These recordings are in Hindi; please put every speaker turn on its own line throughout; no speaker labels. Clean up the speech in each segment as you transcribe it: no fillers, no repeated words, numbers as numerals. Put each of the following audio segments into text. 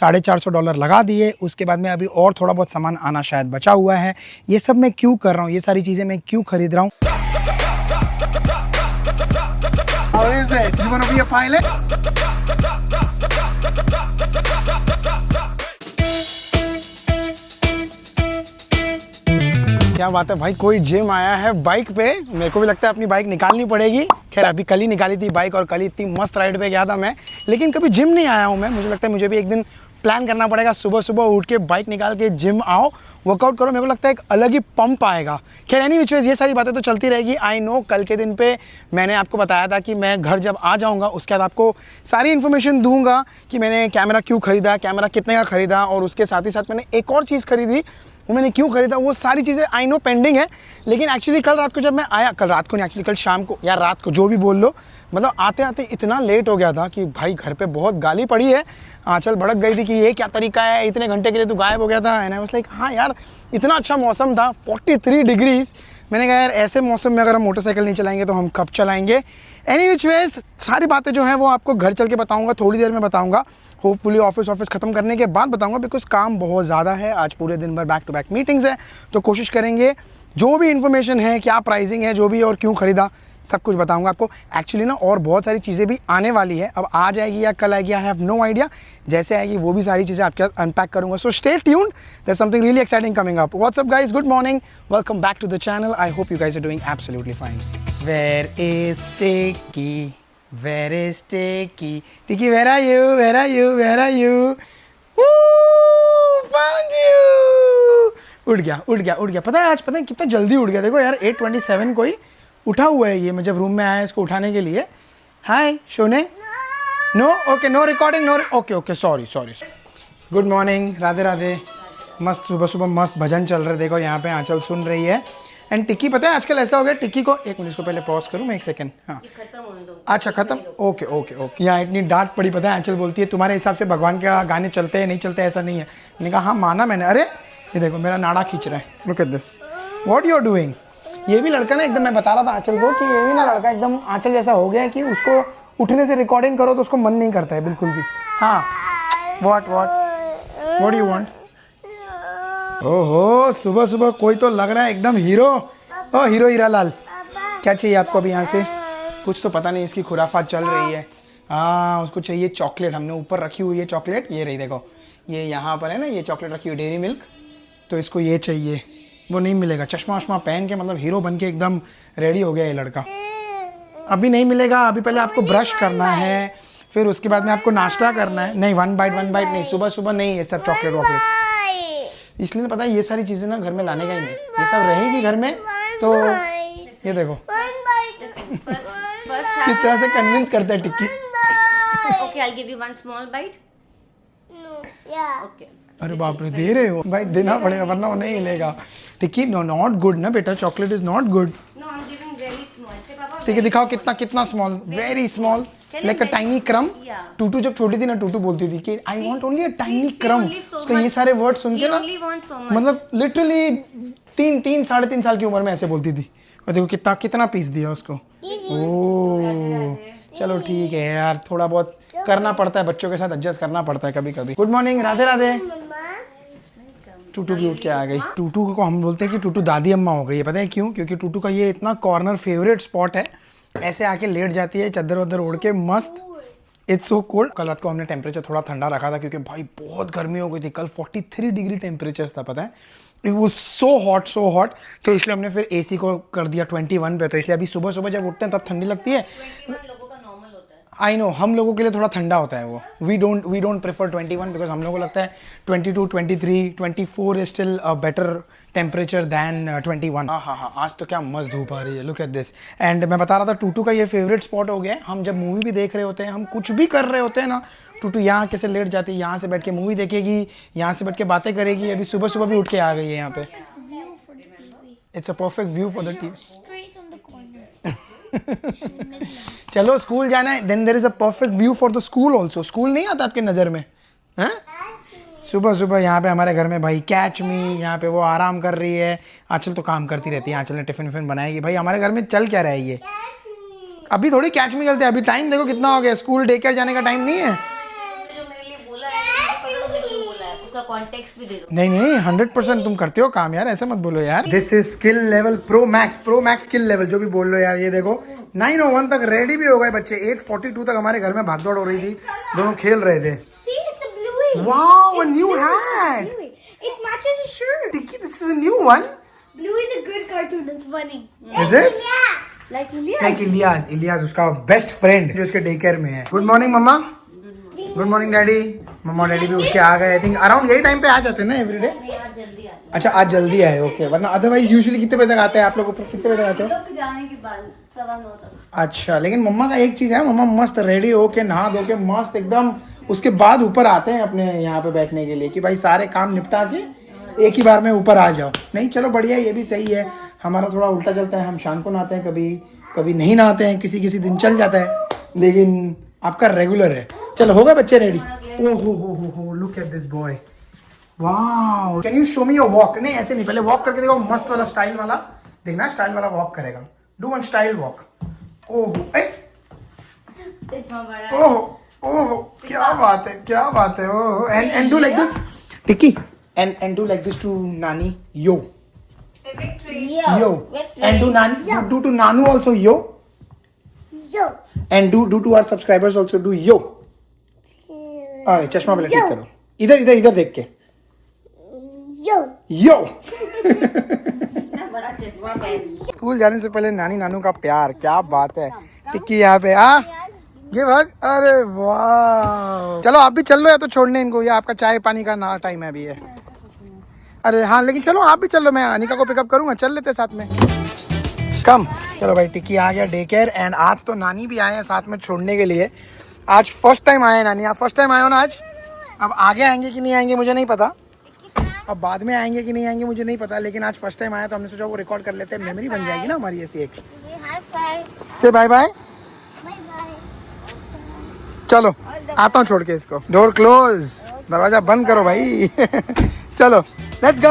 $450 लगा दिए। उसके बाद में अभी और थोड़ा बहुत सामान आना शायद बचा हुआ है। ये सब मैं क्यों कर रहा हूँ, ये सारी चीज़ें मैं क्यों खरीद रहा हूँ? क्या बात है भाई, कोई जिम आया है बाइक पे। मेरे को भी लगता है अपनी बाइक निकालनी पड़ेगी। खैर अभी कल ही निकाली थी बाइक और कल ही इतनी मस्त राइड पे गया था मैं, लेकिन कभी जिम नहीं आया हूँ मैं। मुझे लगता है मुझे भी एक दिन प्लान करना पड़ेगा, सुबह सुबह उठ के बाइक निकाल के जिम आओ, वर्कआउट करो। मेरे को लगता है एक अलग ही पंप आएगा। खैर एनी विच वेज ये सारी बातें तो चलती रहेगी। आई नो कल के दिन पे मैंने आपको बताया था कि मैं घर जब आ जाऊँगा उसके बाद आपको सारी इन्फॉर्मेशन दूंगा कि मैंने कैमरा क्यों ख़रीदा, कैमरा कितने का ख़रीदा, और उसके साथ ही साथ मैंने एक और चीज़ खरीदी, वो मैंने क्यों खरीदा। वो सारी चीज़ें आई नो पेंडिंग है, लेकिन एक्चुअली कल रात को जब मैं आया, कल रात को नहीं एक्चुअली कल शाम को या रात को, जो भी बोल लो, मतलब आते आते इतना लेट हो गया था कि भाई घर पे बहुत गाली पड़ी है। आंचल भड़क गई थी कि ये क्या तरीका है, इतने घंटे के लिए तू गायब हो गया था। एंड आई वाज लाइक हाँ यार, इतना अच्छा मौसम था, 43 डिग्रीज। मैंने कहा यार ऐसे मौसम में अगर हम मोटरसाइकिल नहीं चलाएंगे तो हम कब चलाएंगे। एनी विच वेज सारी बातें जो हैं वो आपको घर चल के बताऊँगा, थोड़ी देर में बताऊँगा। होपफुली ऑफिस ख़त्म करने के बाद बताऊंगा, बिकॉज काम बहुत ज़्यादा है। आज पूरे दिन भर बैक टू बैक मीटिंग्स है, तो कोशिश करेंगे जो भी इन्फॉर्मेशन है, क्या प्राइसिंग है, जो भी और क्यों ख़रीदा, सब कुछ बताऊंगा आपको। एक्चुअली ना और बहुत सारी चीज़ें भी आने वाली है, अब आ जाएगी या कल आएगी, आई हैव नो आइडिया। जैसे आएगी वो भी सारी चीज़ें आपके अनपैक करूंगा। So stay tuned, there is something really exciting coming up. What's up guys, good morning, welcome back to the channel. I hope you guys are doing absolutely fine. Where is Tiki, where is Tiki? Tiki, where are you? Where are you? Where are you? Woo! Found you! उड़ गया। पता है आज, पता है कितना जल्दी उड़ गया। देखो यार 8:27 कोई उठा हुआ है ये। मैं जब रूम में आया इसको उठाने के लिए। हाय शोने, no okay, no recording, no okay sorry. Good morning, Radhe Radhe. मस्त सुबह सुबह मस्त भजन चल रहे, देखो यहाँ पे आंचल सुन रही है। एंड टिक्की, पता है आजकल ऐसा हो गया टिक्की को, एक मिनट इसको पहले पॉज करूँ मैं, एक सेकंड। हाँ अच्छा खत्म, ओके। यहाँ इतनी डांट पड़ी, पता है आंचल बोलती है तुम्हारे हिसाब से भगवान के गाने चलते हैं नहीं चलते, ऐसा नहीं है। मैंने कहा हाँ माना मैंने। अरे ये देखो मेरा नाड़ा खींच रहा है, look at this, what you are doing. ये भी लड़का ना एकदम, मैं बता रहा था आंचल को कि ये भी ना लड़का एकदम आंचल जैसा हो गया है कि उसको उठने से रिकॉर्डिंग करो तो उसको मन नहीं करता है बिल्कुल भी। हाँ व्हाट यू वांट। ओहो सुबह सुबह कोई तो लग रहा है एकदम हीरो। ओ हीरो हीरालाल, क्या चाहिए आपको अभी यहाँ से? कुछ तो पता नहीं, इसकी खुराफात चल रही है। हाँ उसको चाहिए चॉकलेट, हमने ऊपर रखी हुई है चॉकलेट, ये रही देखो, ये यहाँ पर है ना, ये चॉकलेट रखी हुई डेयरी मिल्क, तो इसको ये चाहिए। वो नहीं मिलेगा, चश्मा वश्मा पहन के मतलब हीरो बन के एकदम रेडी हो गया ये लड़का। अभी नहीं मिलेगा, अभी पहले आपको ब्रश करना है, फिर उसके बाद में आपको नाश्ता करना है। नहीं वन बाइट नहीं, सुबह सुबह नहीं ये सब चॉकलेट वॉकलेट। इसलिए पता है ये सारी चीज़ें ना घर में लाने का ही नहीं, ये सब रहेगी घर में। तो ये देखो किस तरह से कन्विंस करता है टिक्की।
Okay, I'll give you one small bite. Okay.
अरे बाप रे, दे रहे हो भाई, देना पड़ेगा वरना वो नहीं मिलेगा। टिक्की नो नॉट गुड ना बेटा, chocolate is not good.
No, I'm giving very small.
ठीक है दिखाओ कितना small, very small, like a tiny क्रम। टूटू जब छोटी थी ना, टूटू बोलती थी कि I want only a tiny क्रम। उसका ये सारे वर्ड सुन के ना मतलब लिटरली 3-3.5 साल की उम्र में ऐसे बोलती थी। और देखो कितना पीस दिया उसको। ओह चलो ठीक है यार, थोड़ा बहुत करना पड़ता है, बच्चों के साथ एडजस्ट करना पड़ता है कभी कभी। Good morning, Radhe Radhe. टूटू भी उठ के आ गई। टूटू को हम बोलते हैं कि टूटू दादी अम्मा हो गई है, पता है क्यों? क्योंकि टूटू का ये इतना कॉर्नर फेवरेट स्पॉट है, ऐसे आके लेट जाती है चादर वादर ओढ़ के मस्त। It's so cold. कल रात को हमने टेम्परेचर थोड़ा ठंडा रखा था क्योंकि भाई बहुत गर्मी हो गई थी। कल 43 डिग्री टेम्परेचर था, पता है, इट वॉज सो हॉट। तो इसलिए हमने फिर एसी को कर दिया 21 पे। तो इसलिए अभी सुबह सुबह जब उठते हैं तब ठंडी लगती है। आई नो हम लोगों के लिए थोड़ा ठंडा होता है वो। वी डोंट प्रेफर 21 बिकॉज हम लोगों को लगता है 22, 23, 24 is still a better temperature than 21। हाँ आज तो क्या मस्त धूप आ रही है, लुक एट दिस। एंड मैं बता रहा था टूटू का ये फेवरेट स्पॉट हो गया है। हम जब मूवी भी देख रहे होते हैं, हम कुछ भी कर रहे होते हैं ना, टूटू यहाँ कैसे लेट जाती है, यहाँ से बैठ के मूवी देखेगी, यहाँ से बैठ के बातें करेगी। अभी सुबह सुबह भी उठ के आ गई है यहाँ पे। It's a perfect view for the TV. चलो स्कूल जाना है, then there is a perfect view for the school also. School नहीं आता आपके नज़र में? हैं सुबह सुबह यहाँ पे हमारे घर में भाई कैच मी, यहाँ पे वो आराम कर रही है। आंचल तो काम करती रहती है, आंचल ने टिफिन विफिन बनाएगी। भाई हमारे घर में चल क्या रहा है ये? अभी थोड़ी कैच मी चलते हैं, अभी टाइम देखो कितना हो गया, स्कूल डे केयर जाने का टाइम नहीं है।
उसका कॉन्टेक्स्ट भी दे दो।
नहीं नहीं 100% तुम करते हो काम यार, ऐसे मत बोलो यार। This is skill level pro max skill level, जो भी बोल लो यार। ये देखो 9:01 तक रेडी भी हो गए बच्चे, 8:42 तक हमारे घर में भागदौड़ हो रही थी, दोनों खेल रहे थे।
See, it's a bluey.
Wow, a new hat.
Bluey. It matches his shirt.
Tiki, this is a new one.
Bluey is a good cartoon. It's funny.
Is it?
Like Ilyas.
Like Ilyas उसका बेस्ट फ्रेंड जो इसके डे केयर में है। Good morning mama. Good morning daddy. Mama daddy भी उठ के आ गए। आई थिंक अराउंड यही टाइम पे आ जाते हैं ना एवरीडे।
नहीं, आज जल्दी आ।
अच्छा आज जल्दी आए, ओके। वरना अदरवाइज यूजुअली कितने बजे तक आते हैं आप लोग? कितने बजे तक आते हो?
लोग जाने के बाद 9:15 तक।
अच्छा, लेकिन मम्मा का एक चीज है, मम्मा मस्त रेडी होके नहा धो के मस्त एकदम उसके बाद ऊपर आते हैं अपने यहाँ पे बैठने के लिए कि भाई सारे काम निपटा के एक ही बार में ऊपर आ जाओ। नहीं चलो बढ़िया, ये भी सही है। हमारा थोड़ा उल्टा चलता है, हम शाम को नहाते हैं, कभी नहीं नहाते हैं, किसी दिन चल जाता है, लेकिन आपका रेगुलर है। चलो हो गए बच्चे रेडी? ओहो look at this boy, wow. Can you show me your walk? नहीं ऐसे नहीं, पहले वॉक करके देखो, मस्त वाला स्टाइल वाला देखना, स्टाइल वाला वॉक करेगा। Do one style walk. ओहो ओहो क्या बात है ओहो। And do like this Tiki, and do like this to नानी यो and do nani do to nanu also yo and do to our subscribers also do yo। अरे चश्मा पहले ठीक करो, इधर देख के यो।
बड़ा चश्मा पहन।
स्कूल जाने से पहले नानी नानू का प्यार, क्या बात है। टिक्की यहाँ पे ये भाग, अरे वाह। चलो आप भी चल लो या तो छोड़ने इनको, या आपका चाय पानी का ना टाइम है अभी है। अरे हाँ लेकिन चलो आप भी चलो, मैं अनिका को पिकअप करूंगा, चल लेते साथ में। कम चलो भाई, टिक्की आ गया डे केयर। एंड आज तो नानी भी आए हैं साथ में छोड़ने के लिए। आज फर्स्ट टाइम आए हैं नानी, आप फर्स्ट टाइम आए हो ना आज। अब आगे आएंगे कि नहीं आएंगे मुझे नहीं पता, अब बाद में आएंगे कि नहीं आएंगे मुझे नहीं पता, लेकिन आज फर्स्ट टाइम आया तो हमने सोचा वो रिकॉर्ड कर लेते हैं, मेमोरी बन जाएगी ना हमारी ऐसी एक। से बाय बाय। चलो आता हूँ छोड़ के इसको। डोर क्लोज, दरवाजा बंद करो भाई। चलो लेट्स गो।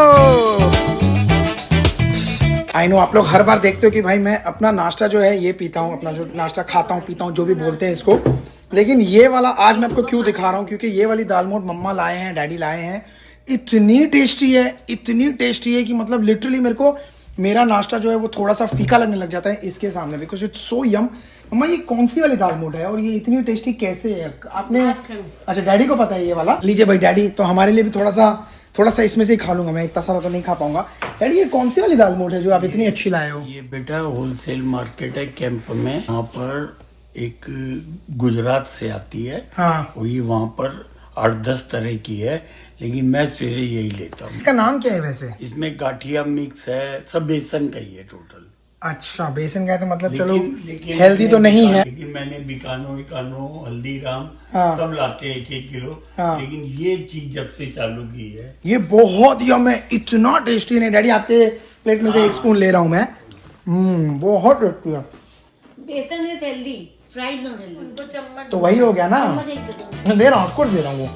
आई नो आप लोग हर बार देखते हो कि भाई मैं अपना नाश्ता जो है ये पीता हूँ, अपना जो नाश्ता खाता हूँ पीता हूँ जो भी बोलते हैं इसको, लेकिन ये वाला आज मैं आपको क्यों दिखा रहा हूँ, क्योंकि ये वाली दाल मोठ मम्मा लाए हैं, डैडी लाए हैं। इतनी टेस्टी है कि मतलब लिटरली मेरे को मेरा नाश्ता जो है वो थोड़ा सा फीका लगने लग जाता है इसके सामने, बिकॉज इट्स सो यम। मम्मा ये कौन सी वाली दाल मोठ है और ये इतनी टेस्टी कैसे है आपने? अच्छा डैडी को पता है ये वाला। लीजिए भाई डैडी, तो हमारे लिए भी थोड़ा सा इसमें से ही खा लूंगा मैं, इतना सारा तो नहीं खा पाऊंगा। डैडी ये कौन सी वाली दाल मोठ है जो आप इतनी अच्छी लाए हो?
ये बेटा होलसेल मार्केट है कैंप में, वहाँ पर एक गुजरात से आती है।
हाँ।
और ये वहाँ पर 8-10 तरह की है, लेकिन मैं सवेरे यही लेता हूँ।
इसका नाम क्या है वैसे?
इसमें गाठिया मिक्स है, सब बेसन का ही है टोटल।
अच्छा बेसन का है तो मतलब चलो
लेकिन
हेल्दी तो नहीं है।
लेकिन मैंने बिकानो हल्दीराम
हाँ।
सब लाते हैं 1-1 किलो।
हाँ।
लेकिन ये चीज जब से चालू की है
ये बहुत यम है, इतना टेस्टी नहीं। डैडी आपके प्लेट में से एक स्पून ले रहा हूँ मैं। बहुत टेस्टी है।
बेसन is healthy, fried not healthy.
तो वही हो गया ना,
चम्मच एक दे दो।
मैं दे रहा हूँ आपको, दे रहा हूँ वो।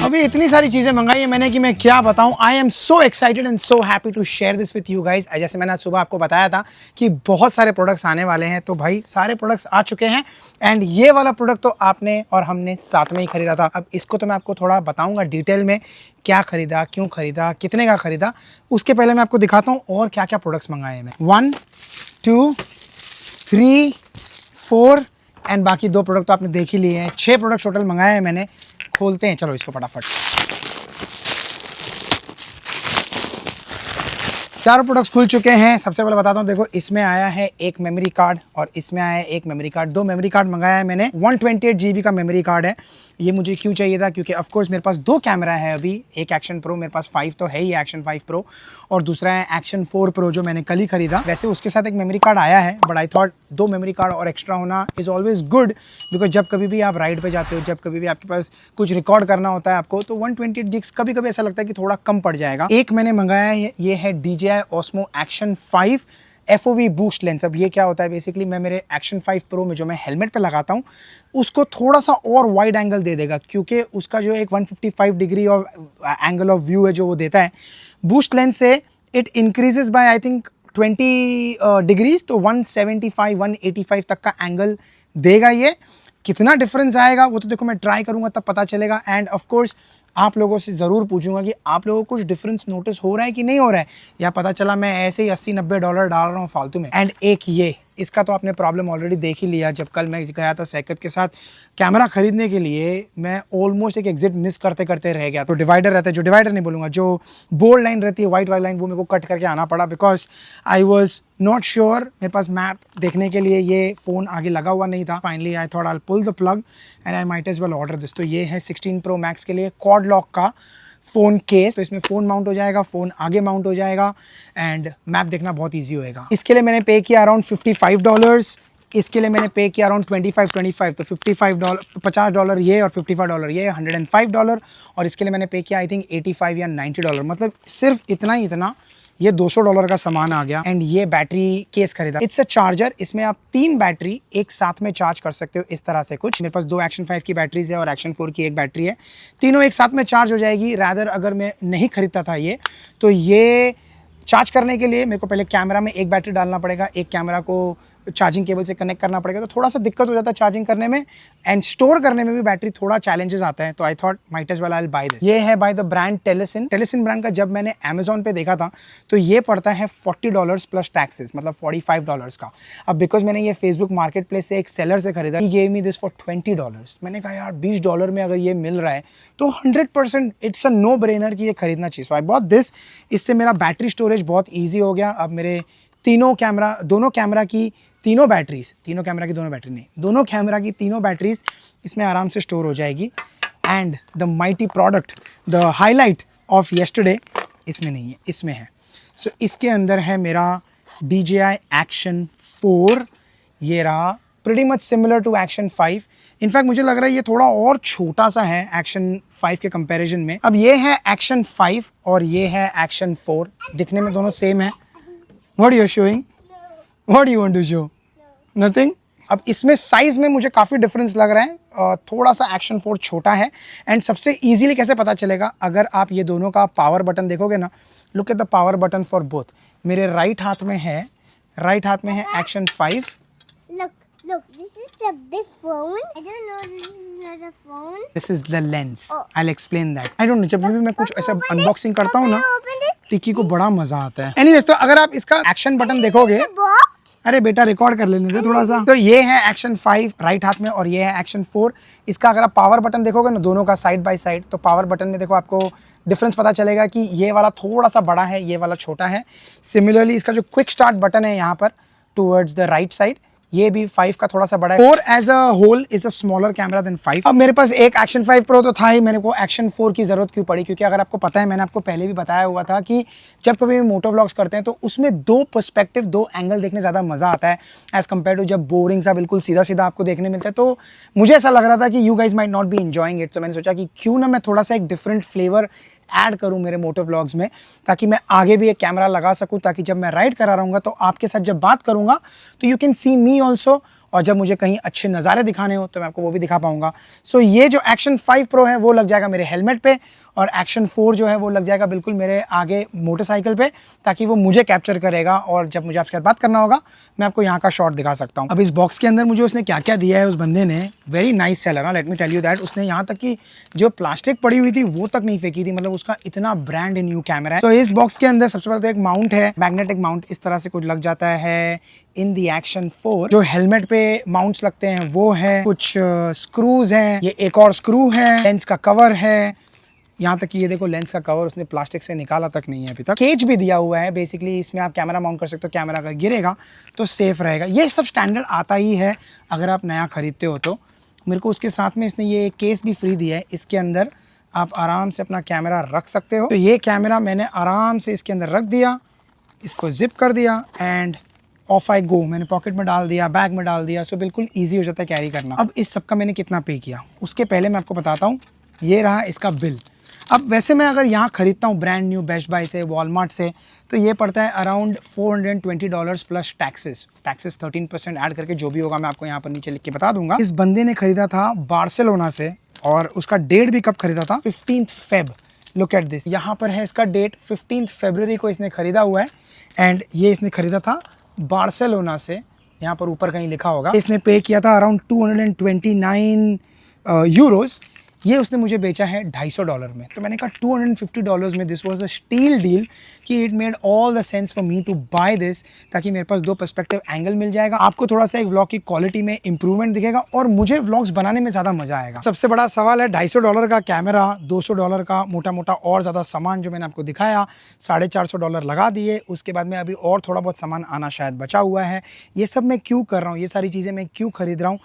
अभी इतनी सारी चीजें मंगाई है मैंने कि मैं क्या बताऊं। I am so excited and so happy to share this with you guys. जैसे मैंने आज सुबह आपको बताया था कि बहुत सारे प्रोडक्ट्स आने वाले हैं, तो भाई सारे प्रोडक्ट्स आ चुके हैं। एंड ये वाला प्रोडक्ट तो आपने और हमने साथ में ही खरीदा था। अब इसको तो मैं आपको थोड़ा बताऊंगा डिटेल में, क्या खरीदा, क्यों खरीदा, कितने का खरीदा। उसके पहले मैं आपको दिखाता हूँ और क्या क्या प्रोडक्ट्स मंगाए हैं मैं। 1 2 3 4 एंड बाकी 2 प्रोडक्ट तो आपने देख ही लिए हैं। 6 प्रोडक्ट टोटल मंगाए हैं मैंने। खोलते हैं चलो इसको फटाफट। 4 प्रोडक्ट्स खुल चुके हैं। सबसे पहले बताता हूँ, देखो इसमें आया है एक मेमोरी कार्ड और इसमें आया है एक मेमोरी कार्ड। 2 मेमोरी कार्ड मंगाया है मैंने। 128 GB का मेमोरी कार्ड है। ये मुझे क्यों चाहिए था, क्योंकि ऑफ कोर्स मेरे पास 2 कैमरा है अभी। एक एक्शन प्रो, मेरे पास 5 तो है ही एक्शन 5 प्रो, और दूसरा है एक्शन 4 प्रो जो मैंने कल ही खरीदा। वैसे उसके साथ एक मेमोरी कार्ड आया है, but I thought 2 memory card और एक्स्ट्रा होना इज ऑलवेज गुड, बिकॉज जब कभी भी आप राइड पे जाते हो, जब कभी भी आपके पास कुछ रिकॉर्ड करना होता है आपको, तो 128 GB कभी कभी ऐसा लगता है कि थोड़ा कम पड़ जाएगा। एक मैंने मंगाया है, ये है DJI Osmo Action 5 FOV boost lens. अब ये क्या होता है, बेसिकली मैं मेरे एक्शन 5 प्रो में जो मैं हेलमेट पे लगाता हूँ उसको थोड़ा सा और वाइड एंगल दे देगा, क्योंकि उसका जो एक 155 degree of angle of view है जो वो देता है बूस्ट लेंस से, it increases by I think 20 degrees, तो 175 185 तक का एंगल देगा ये। कितना डिफरेंस आएगा वो तो देखो मैं ट्राई करूंगा तब पता चलेगा। एंड ऑफ कोर्स आप लोगों से ज़रूर पूछूंगा कि आप लोगों को कुछ डिफरेंस नोटिस हो रहा है कि नहीं हो रहा है, या पता चला मैं ऐसे ही 80-90 डॉलर डाल रहा हूँ फालतू में। एंड एक ये इसका तो आपने प्रॉब्लम ऑलरेडी देख ही लिया। जब कल मैं गया था सैकत के साथ कैमरा खरीदने के लिए, मैं ऑलमोस्ट एक एग्जिट मिस करते करते रह गया। तो डिवाइडर रहता है, जो डिवाइडर नहीं बोलूँगा, जो बोल्ड लाइन रहती है, वाइट वाली लाइन, वो मेरे को कट करके आना पड़ा because I was not sure. मेरे पास मैप देखने के लिए ये फ़ोन आगे लगा हुआ नहीं था। Finally I thought I pull the plug and I might as well order this. तो ये है 16 Pro Max के लिए क्वाड लॉक का फ़ोन केस। तो इसमें फ़ोन माउंट हो जाएगा, फ़ोन आगे माउंट हो जाएगा एंड मैप देखना बहुत ईजी होएगा। इसके लिए मैंने पे किया अराउंड $55। इसके लिए मैंने पे किया अराउंड 25 तो $50 ये और $55 ये, $105। और इसके लिए मैंने पे किया आई थिंक $85 या $90। मतलब सिर्फ इतना ही इतना, ये $200 का सामान आ गया। एंड ये बैटरी केस खरीदा। इट्स अ चार्जर, इसमें आप 3 बैटरी एक साथ में चार्ज कर सकते हो इस तरह से कुछ। मेरे पास 2 Action 5 की बैटरीज है और Action 4 की एक बैटरी है, तीनों एक साथ में चार्ज हो जाएगी। रैदर अगर मैं नहीं खरीदता था ये, तो ये चार्ज करने के लिए मेरे को पहले कैमरा में एक बैटरी डालना पड़ेगा, एक कैमरा को चार्जिंग केबल से कनेक्ट करना पड़ेगा, तो थोड़ा सा दिक्कत हो जाता है चार्जिंग करने में। एंड स्टोर करने में भी बैटरी थोड़ा चैलेंजेस आता है। तो I thought might as well I will buy this. ये है by the brand Telesin. Telesin brand का जब मैंने अमेजोन पे देखा था तो ये पड़ता है $40 प्लस टैक्सेस, मतलब $45 का। अब बिकॉज मैंने ये फेसबुक मार्केट प्लेस से एक सेलर से खरीदा, he gave me this for $20। मैंने कहा यार $20 में अगर ये मिल रहा है तो 100% इट्स अ नो ब्रेनर कि ये खरीदना चाहिए। सो आई बॉट दिस। इससे मेरा बैटरी स्टोरेज बहुत ईजी हो गया। अब मेरे दोनों कैमरा की तीनों बैटरीज इसमें आराम से स्टोर हो जाएगी। And the mighty product, the highlight of yesterday इसमें नहीं है, इसमें है। सो इसके अंदर है मेरा DJI Action 4। ये रहा pretty much similar to Action 5। In fact मुझे लग रहा है ये थोड़ा और छोटा सा है Action 5 के कंपैरिजन में। अब ये है Action 5 और ये है Action 4। दिखने में दोनों सेम है। What are you showing? What do you want to show? Nothing? अब इसमें साइज में मुझे काफ़ी डिफरेंस लग रहा है। थोड़ा सा Action 4 छोटा है। एंड सबसे इजीली कैसे पता चलेगा, अगर आप ये दोनों का पावर बटन देखोगे ना, look at the power button for both. मेरे राइट हाथ में है Action 5।
Look, this is a big phone. I don't know, this is not a phone.
This is the lens. I'll explain that. I don't know, जब भी मैं कुछ ऐसा अनबॉक्सिंग करता हूँ ना, टिक्की को बड़ा मजा आता है। Anyways, तो अगर आप इसका एक्शन बटन देखोगे, अरे बेटा रिकॉर्ड कर लेने दे थोड़ा सा। तो ये है Action 5 राइट हाथ में और ये है Action 4। इसका अगर आप पावर बटन देखोगे ना, दोनों का साइड बाय साइड, तो पावर बटन में देखो आपको डिफरेंस पता चलेगा कि ये वाला थोड़ा सा बड़ा है, ये वाला छोटा है। सिमिलरली इसका जो क्विक स्टार्ट बटन है यहाँ पर टूवर्ड्स द राइट साइड, ये भी 5 का थोड़ा सा बड़ा है। 4 as a whole is a smaller camera than 5। अब मेरे पास एक Action 5 Pro तो था ही, मेरे को Action 4 की ज़रूरत क्यों पड़ी? क्योंकि अगर आपको पता है, मैंने आपको पहले भी बताया हुआ था कि जब कभी भी मोटो व्लॉग्स करते हैं तो उसमें 2 पर्सपेक्टिव, 2 एंगल देखने ज़्यादा मज़ा आता है एज़ कम्पेयर टू जब बोरिंग सा बिल्कुल सीधा सीधा आपको देखने मिलता है। तो मुझे ऐसा लग रहा था कि you guys might not be enjoying it. तो मैंने सोचा कि क्यों ना मैं थोड़ा सा एक डिफरेंट फ्लेवर ऐड करूं मेरे मोटो व्लॉग्स में, ताकि मैं आगे भी एक कैमरा लगा सकूं, ताकि जब मैं राइड करा रहूँगा तो आपके साथ जब बात करूँगा तो you can see me also, और जब मुझे कहीं अच्छे नज़ारे दिखाने हो तो मैं आपको वो भी दिखा पाऊंगा। सो ये जो Action 5 Pro है वो लग जाएगा मेरे हेलमेट पे, और Action 4 जो है वो लग जाएगा बिल्कुल मेरे आगे मोटरसाइकिल पे, ताकि वो मुझे कैप्चर करेगा और जब मुझे आपके साथ बात करना होगा मैं आपको यहाँ का शॉट दिखा सकता हूँ। अब इस बॉक्स के अंदर मुझे उसने क्या क्या दिया है उस बंदे ने, very nice seller, let me tell you that. उसने यहाँ तक कि जो प्लास्टिक पड़ी हुई थी वो तक नहीं फेंकी थी, मतलब उसका इतना ब्रांड न्यू कैमरा है। तो इस बॉक्स के अंदर सबसे पहले तो एक माउंट है, मैग्नेटिक माउंट इस तरह से कुछ लग जाता है इन दी Action 4। जो हेलमेट पे माउंट्स लगते हैं वो है, कुछ स्क्रूज हैं, ये एक और स्क्रू है, लेंस का कवर है, यहाँ तक कि ये देखो लेंस का कवर उसने प्लास्टिक से निकाला तक नहीं है अभी तक। केज भी दिया हुआ है, बेसिकली इसमें आप कैमरा माउंट कर सकते हो, कैमरा अगर गिरेगा तो सेफ रहेगा। ये सब स्टैंडर्ड आता ही है अगर आप नया खरीदते हो तो। मेरे को उसके साथ में इसने ये केस भी फ्री दिया है, इसके अंदर आप आराम से अपना कैमरा रख सकते हो। तो ये कैमरा मैंने आराम से इसके अंदर रख दिया, इसको जिप कर दिया एंड ऑफ आई गो। मैंने पॉकेट में डाल दिया, बैग में डाल दिया, सो बिल्कुल ईजी हो जाता है कैरी करना। अब इस सब का मैंने कितना पे किया उसके पहले मैं आपको बताता हूँ। ये रहा इसका बिल। अब वैसे मैं अगर यहाँ खरीदता हूँ ब्रांड न्यू बेस्ट बाय से, वॉलमार्ट से, तो ये पड़ता है अराउंड $420 प्लस टैक्सेस 13% ऐड करके जो भी होगा मैं आपको यहाँ पर नीचे लिख के बता दूंगा। इस बंदे ने खरीदा था बार्सिलोना से और उसका डेट भी कब खरीदा था, 15 Feb। लुक एट दिस, यहाँ पर है इसका डेट, 15 फरवरी को इसने खरीदा हुआ है। एंड ये इसने खरीदा था बार्सिलोना से, यहाँ पर ऊपर कहीं लिखा होगा। इसने पे किया था अराउंड 229 यूरोज। ये उसने मुझे बेचा है $250 में। तो मैंने कहा $250 में this was a steal deal कि it made all the sense for me to buy this, ताकि मेरे पास 2 पर्सपेक्टिव एंगल मिल जाएगा, आपको थोड़ा सा एक व्लॉग की क्वालिटी में इंप्रूवमेंट दिखेगा और मुझे व्लॉग्स बनाने में ज़्यादा मजा आएगा। सबसे बड़ा सवाल है $250 का कैमरा, $200 का मोटा मोटा और ज़्यादा सामान जो मैंने आपको दिखाया, $450 लगा दिए। उसके बाद में अभी और थोड़ा बहुत सामान आना शायद बचा हुआ है। ये सब मैं क्यों कर रहा हूँ, ये सारी चीज़ें मैं क्यों खरीद रहा हूँ,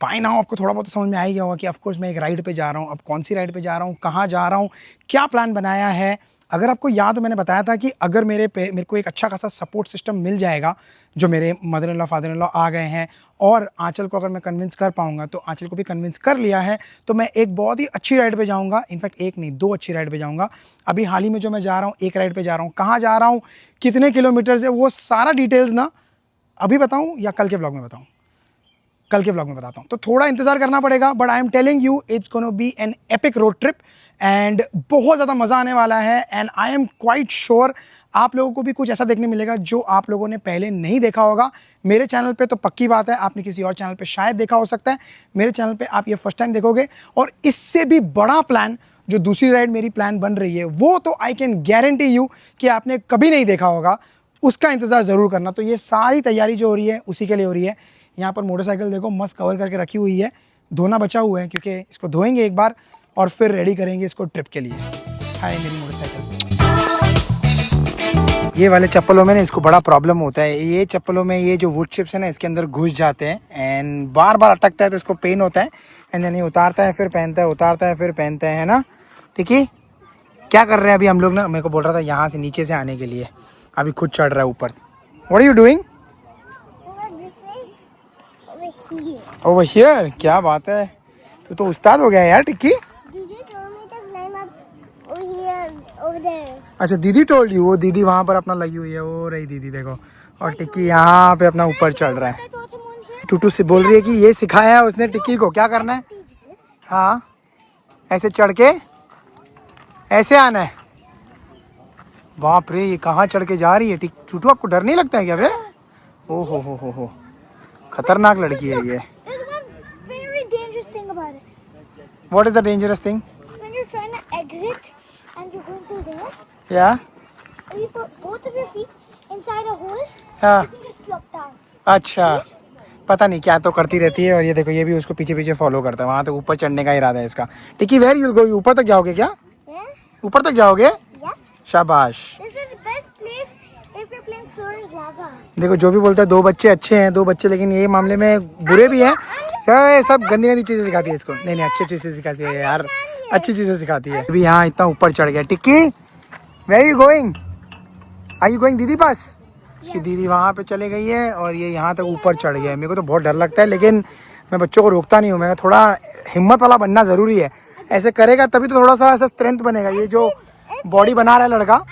बाय नाउ आपको थोड़ा बहुत समझ में आ ही गया होगा कि ऑफकोर्स मैं एक राइड पे जा रहा हूँ। अब कौन सी राइड पे जा रहा हूँ, कहाँ जा रहा हूँ, क्या प्लान बनाया है। अगर आपको याद हो मैंने बताया था कि अगर मेरे को एक अच्छा खासा सपोर्ट सिस्टम मिल जाएगा, जो मेरे mother in law father in law आ गए हैं, और आंचल को अगर मैं कन्विंस कर पाऊंगा, तो आंचल को भी कन्विंस कर लिया है, तो मैं एक बहुत ही अच्छी राइड पे जाऊंगा। इनफैक्ट एक नहीं 2 अच्छी राइड पे जाऊंगा। अभी हाल ही में जो मैं जा रहा हूँ, एक राइड पे जा रहा हूँ। कहाँ जा रहा हूँ, कितने किलोमीटर है, वो सारा डिटेल्स ना अभी बताऊँ या कल के ब्लॉग में बताऊँ? कल के व्लॉग में बताता हूँ। तो थोड़ा इंतजार करना पड़ेगा, but I am telling you it's gonna be an epic road trip and बहुत ज़्यादा मज़ा आने वाला है। And I am quite sure आप लोगों को भी कुछ ऐसा देखने मिलेगा जो आप लोगों ने पहले नहीं देखा होगा। मेरे चैनल पे तो पक्की बात है, आपने किसी और चैनल पे शायद देखा हो सकता है, मेरे चैनल पे आप ये फर्स्ट टाइम देखोगे। और इससे भी बड़ा प्लान जो दूसरी राइड मेरी प्लान बन रही है, वो तो आई कैन गारंटी यू कि आपने कभी नहीं देखा होगा, उसका इंतज़ार ज़रूर करना। तो ये सारी तैयारी जो हो रही है उसी के लिए हो रही है। यहाँ पर मोटरसाइकिल देखो मस्त कवर करके रखी हुई है, धोना बचा हुआ है क्योंकि इसको धोएंगे एक बार और फिर रेडी करेंगे इसको ट्रिप के लिए। हाय मेरी मोटरसाइकिल। ये वाले चप्पलों में ना इसको बड़ा प्रॉब्लम होता है। ये चप्पलों में ये जो वुड चिप्स है ना इसके अंदर घुस जाते हैं एंड बार बार अटकता है, तो इसको पेन होता है। एंड देन ये उतारता है फिर पहनता है, उतारता है फिर पहनता है ना। ठीक है, क्या कर रहे हैं अभी हम लोग ना, मेरे को बोल रहा था यहाँ से नीचे से आने के लिए, अभी खुद चढ़ रहा है ऊपर। What are you doing over here? क्या बात है, तू तो उस्ताद हो गया यार टिक्की। अच्छा दीदी टोल्ड यू, वो दीदी वहाँ पर अपना लगी हुई है, वो रही दीदी देखो, और टिक्की यहाँ पे अपना ऊपर चढ़ रहा है। टूटू से बोल रही है कि ये सिखाया है उसने टिक्की को क्या करना है। हाँ ऐसे चढ़ के ऐसे आना है। बाप रे ये कहाँ चढ़ के जा रही है टूटू, आपको डर नहीं लगता है क्या बे? ओ हो खतरनाक लड़की है ये। What is the dangerous thing?
When you're trying to exit and you're going through there,
Yeah.
you put both of your feet inside a hole.
हाँ
You can just drop down.
अच्छा, पता नहीं क्या तो करती रहती है। और ये देखो ये भी उसको पीछे पीछे फॉलो करता है, वहाँ तक ऊपर चढ़ने का इरादा है इसका। टिक्की वेयर यू विल गो, ऊपर तक जाओगे क्या?
Yeah.
ऊपर तक जाओगे?
Yeah.
शाबाश।
This is the best place if you're playing Floor's Lava.
देखो जो भी बोलता है 2 बच्चे अच्छे हैं, 2 बच्चे लेकिन ये मामले में बुरे भी हैं। सब गंदी गंदी चीजें सिखाती है इसको। नहीं अच्छी चीजें सिखाती है यार, अच्छी चीजें सिखाती है। अभी यहाँ इतना ऊपर चढ़ गया। Tikki where you going, are you going दीदी पास? उसकी दीदी वहाँ पे चले गई है और ये यहाँ तक ऊपर चढ़ गया है। मेरे को तो बहुत डर लगता है, लेकिन मैं बच्चों को रोकता नहीं हूँ। मैं थोड़ा हिम्मत वाला बनना जरूरी है, ऐसे करेगा तभी तो थोड़ा सा ऐसा स्ट्रेंथ बनेगा। ये जो बॉडी बना रहा है लड़का,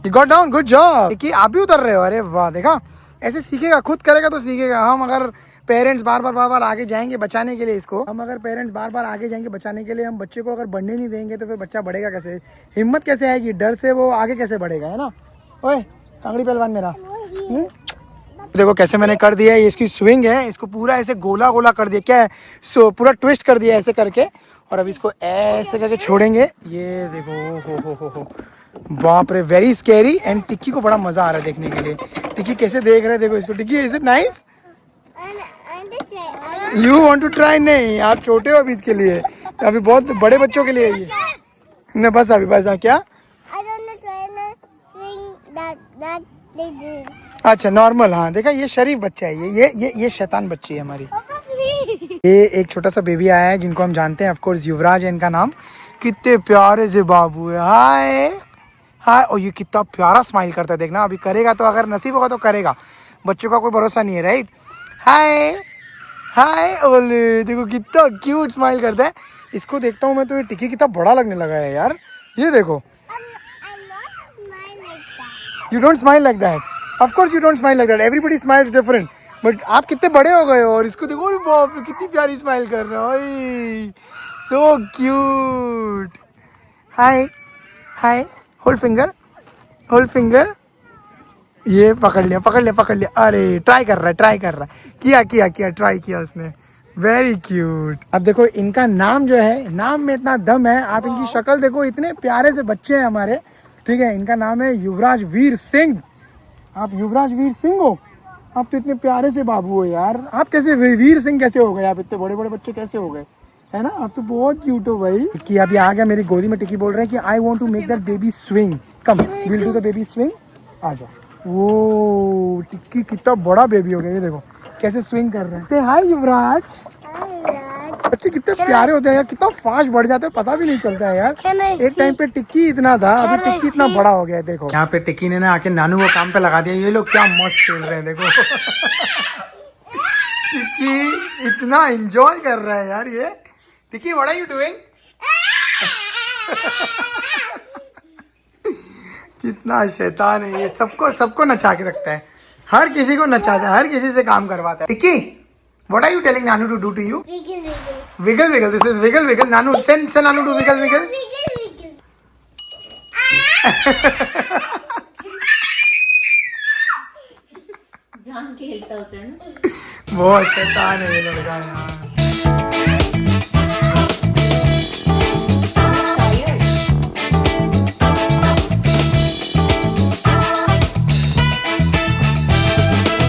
You got down, good job। कि आप भी उतर रहे हो, अरे वाह। देखा ऐसे सीखेगा, खुद करेगा तो सीखेगा। हम अगर पेरेंट्स बार बार आगे जाएंगे बचाने के लिए इसको, हम अगर पेरेंट्स बार बार आगे जाएंगे बचाने के लिए, हम बच्चे को अगर बढ़ने नहीं देंगे तो फिर बच्चा बढ़ेगा कैसे, हिम्मत कैसे आएगी, डर से वो आगे कैसे बढ़ेगा, है ना। ओए कांगड़ी पहलवान मेरा। देखो कैसे मैंने कर दिया, ये इसकी स्विंग है, इसको पूरा ऐसे गोला गोला कर दिया, क्या है पूरा ट्विस्ट कर दिया ऐसे करके, और अब इसको ऐसे करके छोड़ेंगे। ये देखो हो बाप रे, वेरी स्कैरी। एंड टिक्की को बड़ा मजा आ रहा है देखने के लिए। टिक्की कैसे देख रहे हैं, देखो इसको। Tikki is it nice, you want to try? नहीं आप छोटे हो अभी इसके लिए, अभी बहुत बड़े बच्चों के लिए ये न, बस अभी बस। क्या अच्छा नॉर्मल, हाँ देखा ये शरीफ बच्चा है, ये शैतान बच्ची है हमारी। ये एक छोटा सा बेबी आया है जिनको हम जानते हैं, ऑफ कोर्स युवराज है इनका नाम। कितने प्यारे से बाबू है। हाय हाय, और ये कितना प्यारा स्माइल करता है, देखना अभी करेगा तो, अगर नसीब होगा तो करेगा, बच्चों का कोई भरोसा नहीं है, राइट। हाय हाय, ओले देखो कितना क्यूट स्माइल करता है। इसको देखता हूँ मैं तो ये टिक्की कितना बड़ा लगने लगा है यार। ये देखो, you don't smile like that, of course you don't smile like that, everybody smiles different, but आप कितने बड़े हो गए हो। और इसको देखो, बाप रे कितनी प्यारी स्माइल कर रहे हो, सो क्यूट। हाय हाय, होल्ड फिंगर, होल्ड फिंगर, ये पकड़ लिया पकड़ लिया पकड़ लिया। अरे ट्राई कर रहा है किया किया किया ट्राई किया उसने। Very cute. अब देखो इनका नाम जो है, नाम में इतना दम है। आप इनकी शक्ल देखो, इतने प्यारे से बच्चे हैं हमारे, ठीक है। इनका नाम है युवराज वीर सिंह। आप युवराज वीर सिंह हो? आप तो इतने प्यारे से बाबू हो यार। आप कैसे वीर सिंह कैसे हो गए? आप इतने बड़े बड़े बच्चे कैसे हो गए, है ना? आप तो बहुत क्यूट हो भाई। टिक्की अभी आ गया मेरी गोदी में। टिक्की बोल रहे हैं कि I want to make that baby swing, come will do the baby swing. आ जाओ। वो टिक्की कितना बड़ा बेबी हो गया, ये देखो कैसे स्विंग कर रहे हैं। हाय युवराज। बच्चे कितने प्यारे होते हैं यार, कितना फास्ट बढ़ जाते हैं, पता भी नहीं चलता है यार। एक टाइम पे टिक्की इतना था, अभी टिक्की इतना बड़ा हो गया है। देखो यहाँ पे टिक्की ने ना आके नानू को काम पे लगा दिया। ये लोग क्या मस्त खेल रहे हैं देखो। टिक्की इतना एंजॉय कर रहा है यार ये। टिक्की व्हाट आर यू डूइंग? कितना शैतान है ये, सबको नचा के रखता है, हर किसी को नचाता है, हर किसी से काम करवाता है। Tikki what are you telling Nanu to do to you? Wiggle wiggle, this is wiggle wiggle. Nanu send Nanu to wiggle wiggle.
जान खेलता होता है ना।
बहुत शैतान है ये लड़का यार।